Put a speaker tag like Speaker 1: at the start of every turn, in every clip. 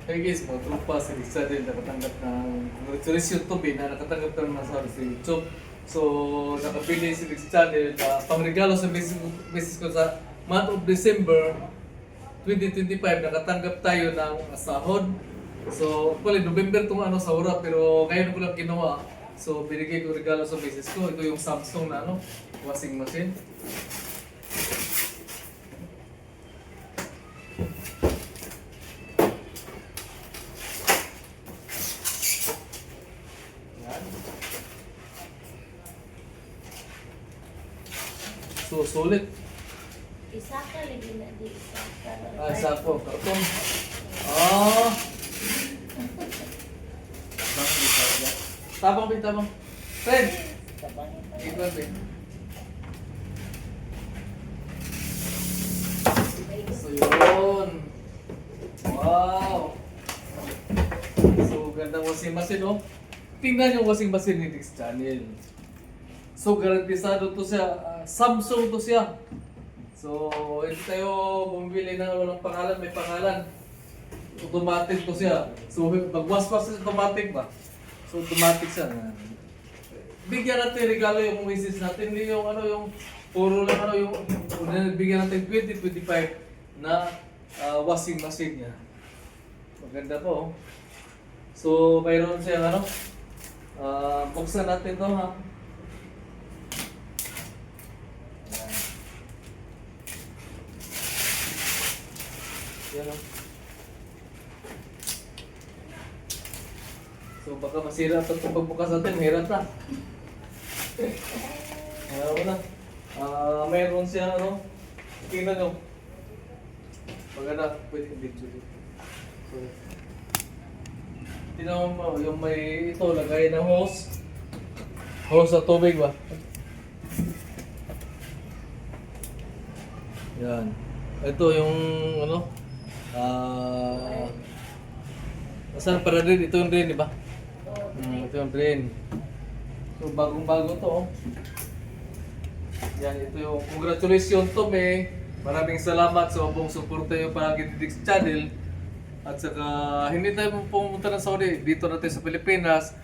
Speaker 1: Hey guys, mga trupa sa isa din nakatanggap ng congratulations to be na nakatanggap ng nasa sa YouTube. So, nakapili si Dix Channel pangregalo sa business ko sa month of December 2025. Nakatanggap tayo ng sahod. So, actually, November itong ano, sahura, pero ngayon ko lang ginawa. So, binigay ko regalo sa business ko. Ito yung Samsung na ano, washing machine. So, sulit.
Speaker 2: Isa ka lagi na di isa ka.
Speaker 1: Isa po, karton. Ah! Tabang, bin, tabang. Fred! Ikot, bin. So, yun. Wow! So, gandang washing machine, oh. Tingnan yung washing machine ni Dix Channel. So, garantisado to siya. Samsung to siya. So, hindi tayo bumili ng walang pangalan, may pangalan. Automatic to siya. So, mag-wash-wash automatic ba? So, automatic siya. Bigyan natin regalo yung misis natin. Hindi yung ano, yung puro lang ano, yung bigyan natin 2025 na washing machine niya. Maganda po. So, mayroon siya ano, buksan natin to ha. Yan o. So baka masira ito kung pagbukas natin, hirap na. Ayaw na. Mayroon siya ano. Tingnan nyo. Maganda. Pwede video dito. So, tingnan mo yung may ito, lagay ng hose. Hose sa tubig ba? Yan. Ito yung ano. Saan para rin? Ito yung drain, di ba? Ito yung drain. So, bagong-bago to. Oh. Yan, ito yung congratulations to me. Maraming salamat sa buong suporta yung palagi ni Dix Channel. At saka, hindi tayo pumunta ng Saudi. Dito natin sa Pilipinas.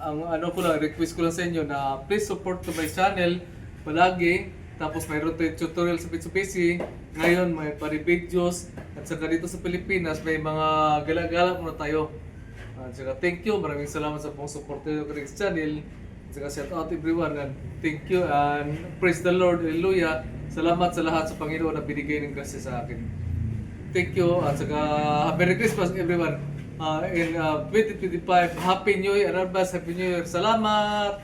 Speaker 1: Ang ano ko lang, request ko lang sa inyo na please support to my channel palagi. Tapos mayroon tayong tutorial sa Mitsubishi. Ngayon may pari-videos. At saka dito sa Pilipinas may mga gala-gala muna tayo. At saka thank you. Maraming salamat sa pong support nyo sa Dix Channel. At saka shout out everyone. And thank you and praise the Lord. Hallelujah. Salamat sa lahat sa Panginoon na binigay ng grasya sa akin. Thank you. At saka Merry Christmas everyone. In 2025, Happy New Year. Advance Happy New Year. Salamat!